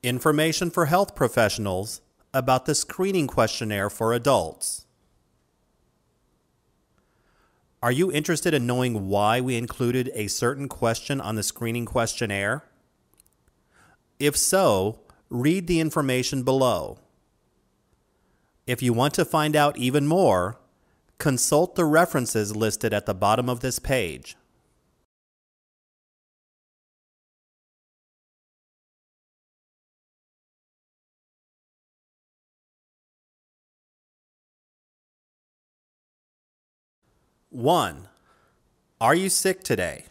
Information for health professionals about the screening questionnaire for adults. Are you interested in knowing why we included a certain question on the screening questionnaire? If so, read the information below. If you want to find out even more, consult the references listed at the bottom of this page. One, are you sick today?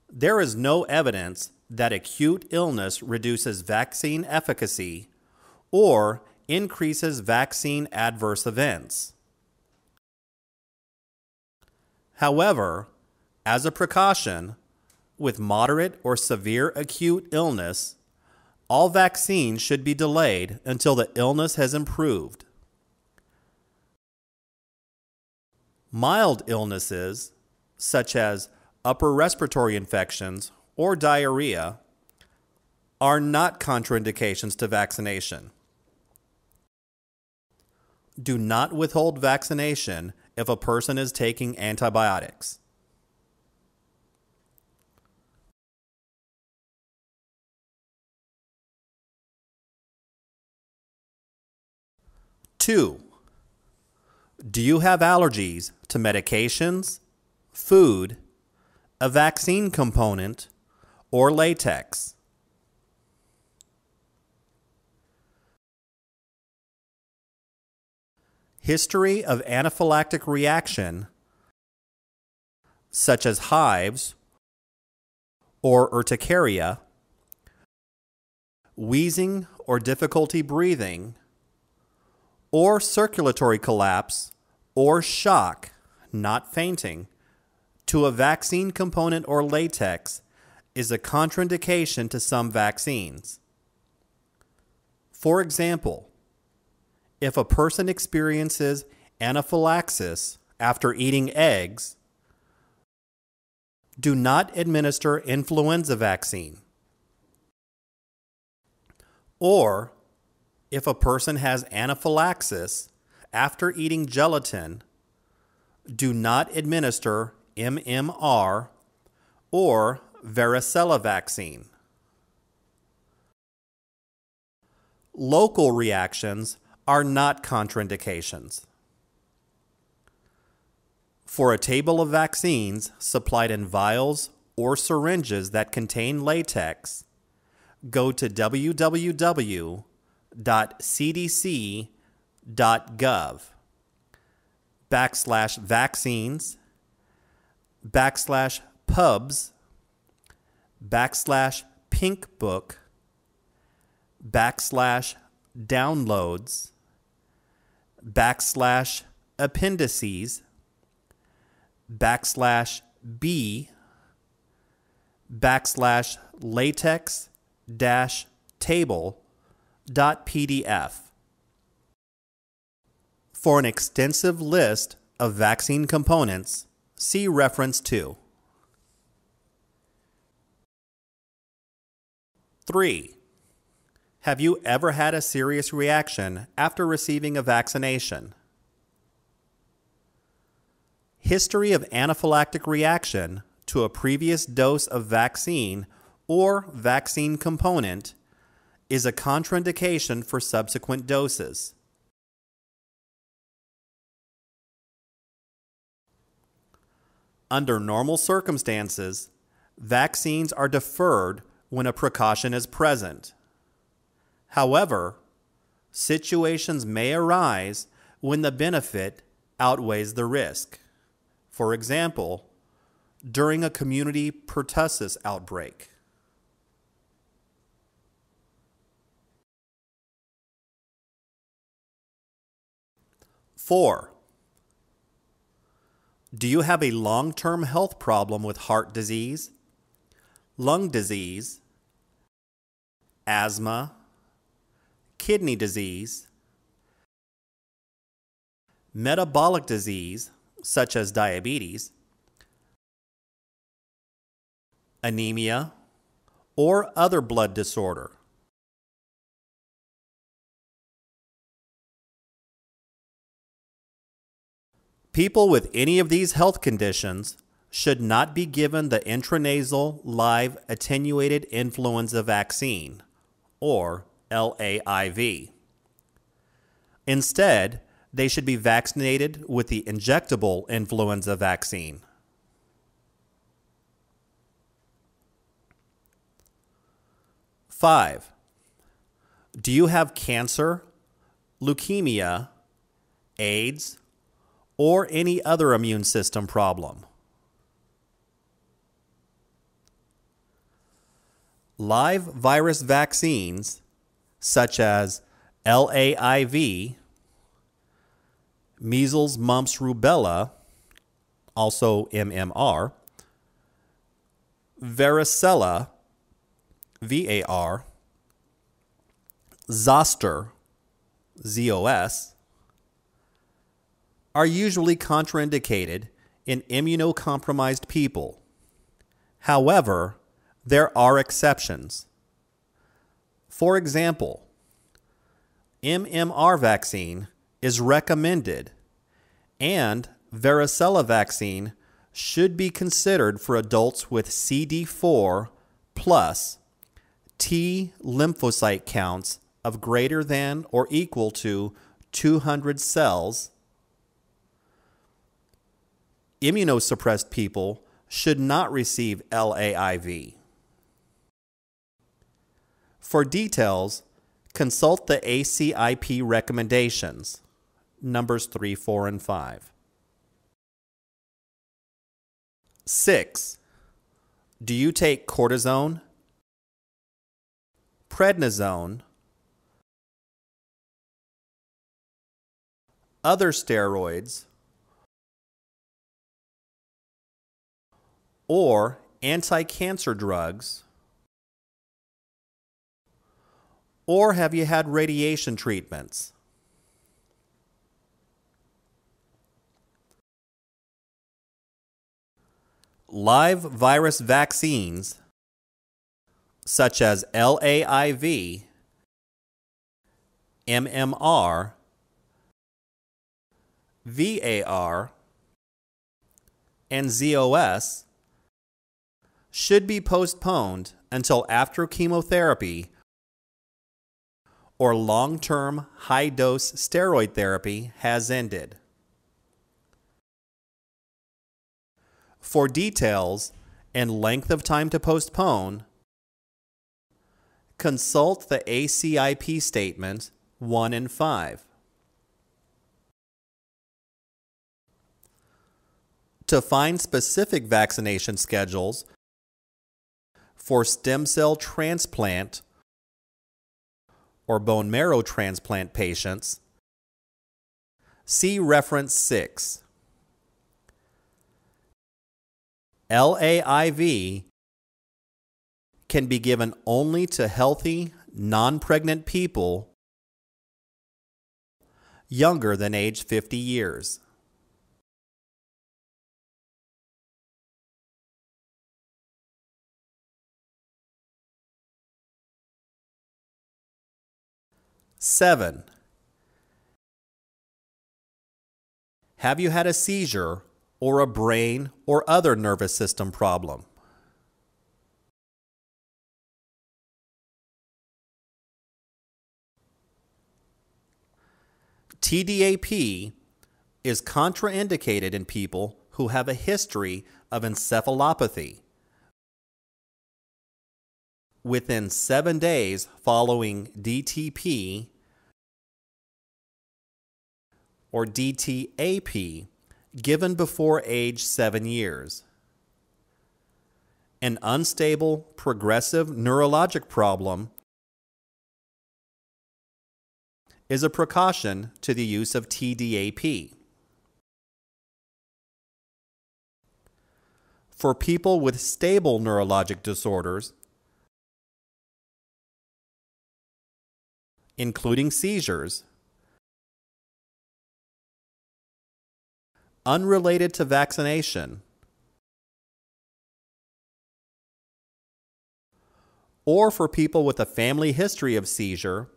There is no evidence that acute illness reduces vaccine efficacy or increases vaccine adverse events. However, as a precaution, with moderate or severe acute illness, all vaccines should be delayed until the illness has improved. Mild illnesses, such as upper respiratory infections or diarrhea, are not contraindications to vaccination. Do not withhold vaccination if a person is taking antibiotics. Two, do you have allergies to medications, food, a vaccine component, or latex? History of anaphylactic reaction, such as hives or urticaria, wheezing or difficulty breathing, or circulatory collapse or shock, not fainting, to a vaccine component or latex is a contraindication to some vaccines. For example, if a person experiences anaphylaxis after eating eggs, do not administer influenza vaccine. Or, if a person has anaphylaxis after eating gelatin, do not administer MMR or varicella vaccine. Local reactions are not contraindications. For a table of vaccines supplied in vials or syringes that contain latex, go to www.cdc.gov/vaccines/pink-book/latex-table.pdf. For an extensive list of vaccine components, see reference 2. 3. Have you ever had a serious reaction after receiving a vaccination? History of anaphylactic reaction to a previous dose of vaccine or vaccine component is a contraindication for subsequent doses. Under normal circumstances, vaccines are deferred when a precaution is present. However, situations may arise when the benefit outweighs the risk. For example, during a community pertussis outbreak. Four, do you have a long-term health problem with heart disease, lung disease, asthma, kidney disease, metabolic disease such as diabetes, anemia, or other blood disorder. People with any of these health conditions should not be given the intranasal live attenuated influenza vaccine, or LAIV. Instead, they should be vaccinated with the injectable influenza vaccine. Five, do you have cancer, leukemia, AIDS, or any other immune system problem? Live virus vaccines, such as LAIV, measles, mumps, rubella, also MMR, varicella, VAR, zoster, ZOS, are usually contraindicated in immunocompromised people. However, there are exceptions. For example, MMR vaccine is recommended, and varicella vaccine should be considered for adults with CD4 plus T lymphocyte counts of greater than or equal to 200 cells. Immunosuppressed people should not receive LAIV. For details, consult the ACIP recommendations, numbers 3, 4, and 5. 6. Do you take cortisone, prednisone, other steroids, or anti-cancer drugs, or have you had radiation treatments? Live virus vaccines, such as LAIV, MMR, VAR, and ZOS, should be postponed until after chemotherapy or long-term high-dose steroid therapy has ended. For details and length of time to postpone, consult the ACIP statement 1 and 5. To find specific vaccination schedules for stem cell transplant or bone marrow transplant patients, see reference 6. LAIV can be given only to healthy, non-pregnant people younger than age 50 years. Seven, have you had a seizure or a brain or other nervous system problem? TDAP is contraindicated in people who have a history of encephalopathy within 7 days following DTP or DTAP given before age 7 years. An unstable progressive neurologic problem is a precaution to the use of TDAP. For people with stable neurologic disorders, including seizures, unrelated to vaccination, or for people with a family history of seizure,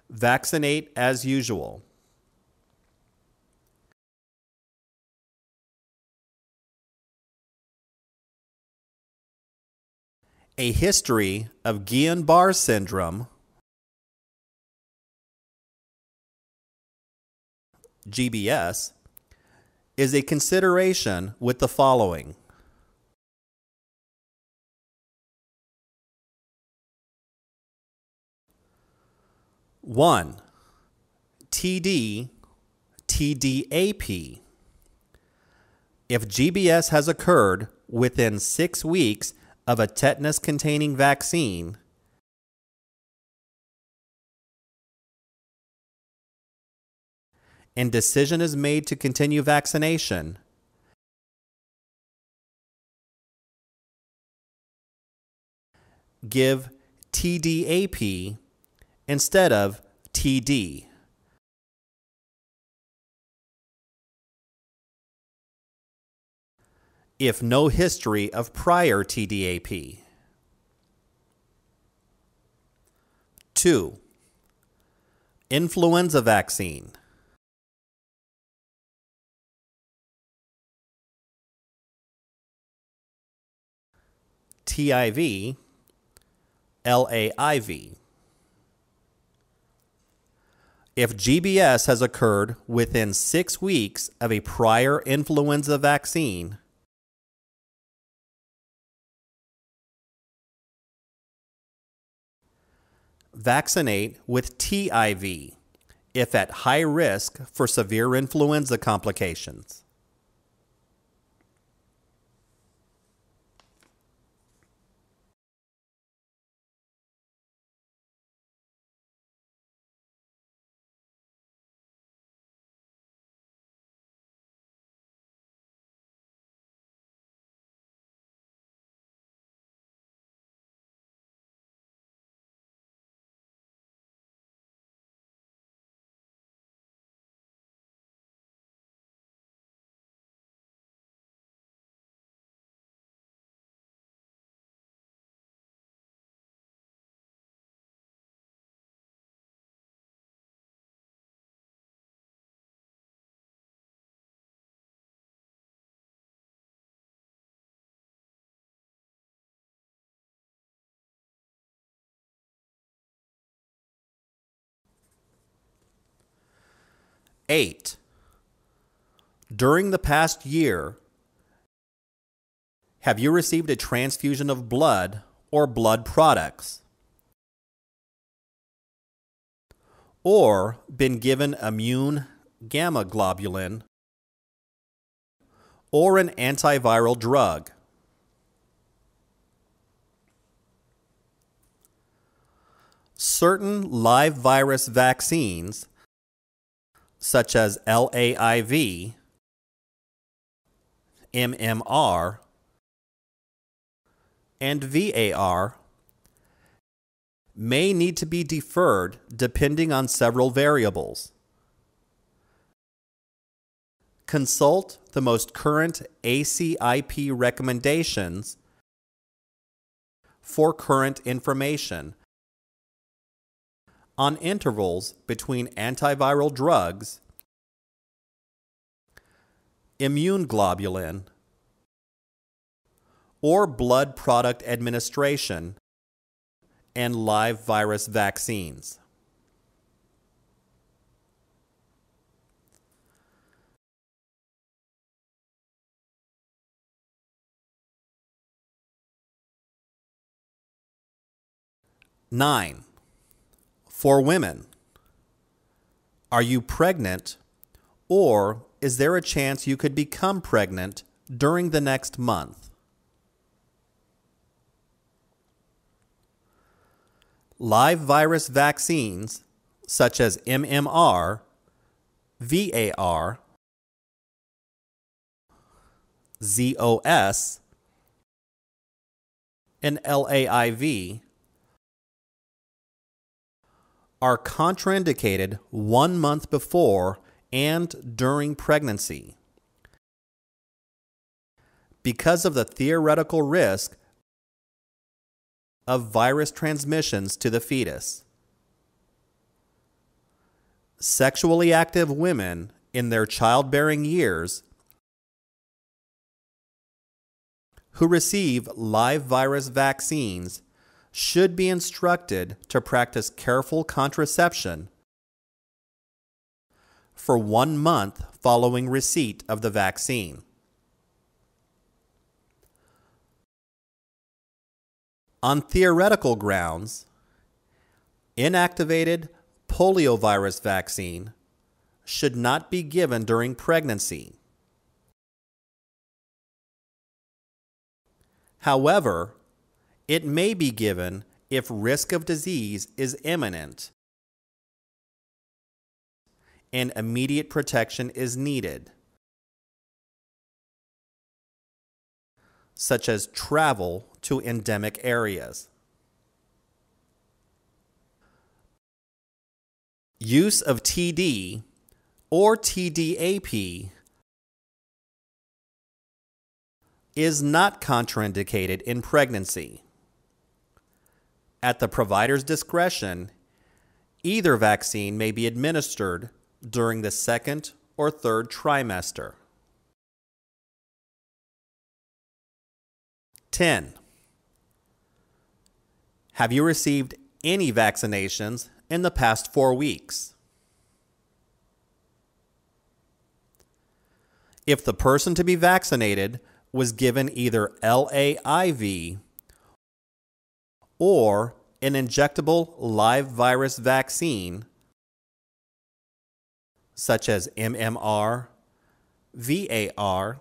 vaccinate as usual. A history of Guillain-Barré syndrome, GBS, is a consideration with the following. One, TD, TDAP. If GBS has occurred within 6 weeks of a tetanus-containing vaccine, and decision is made to continue vaccination, give TDAP instead of TD. If no history of prior TDAP. 2. Influenza vaccine. TIV, LAIV. If GBS has occurred within 6 weeks of a prior influenza vaccine, vaccinate with TIV if at high risk for severe influenza complications. Eight, during the past year, have you received a transfusion of blood or blood products? Or been given immune gamma globulin or an antiviral drug? Certain live virus vaccines, such as LAIV, MMR, and VAR, may need to be deferred depending on several variables. Consult the most current ACIP recommendations for current information on intervals between antiviral drugs, immune globulin, or blood product administration, and live virus vaccines. Nine, for women, are you pregnant, or is there a chance you could become pregnant during the next month? Live virus vaccines, such as MMR, VAR, ZOS, and LAIV, are contraindicated 1 month before and during pregnancy. because of the theoretical risk of virus transmissions to the fetus. Sexually active women in their childbearing years who receive live virus vaccines should be instructed to practice careful contraception for 1 month following receipt of the vaccine. On theoretical grounds, inactivated poliovirus vaccine should not be given during pregnancy. However, it may be given if risk of disease is imminent and immediate protection is needed, such as travel to endemic areas. Use of TD or TDAP is not contraindicated in pregnancy. At the provider's discretion, either vaccine may be administered during the 2nd or 3rd trimester. 10. Have you received any vaccinations in the past 4 weeks? If the person to be vaccinated was given either LAIV or an injectable live virus vaccine, such as MMR, VAR,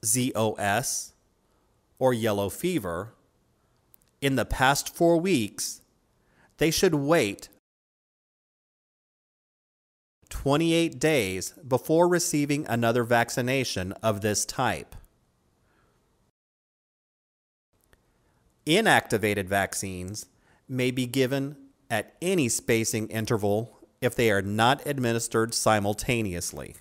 ZOS, or yellow fever, in the past 4 weeks, they should wait 28 days before receiving another vaccination of this type. Inactivated vaccines may be given at any spacing interval if they are not administered simultaneously.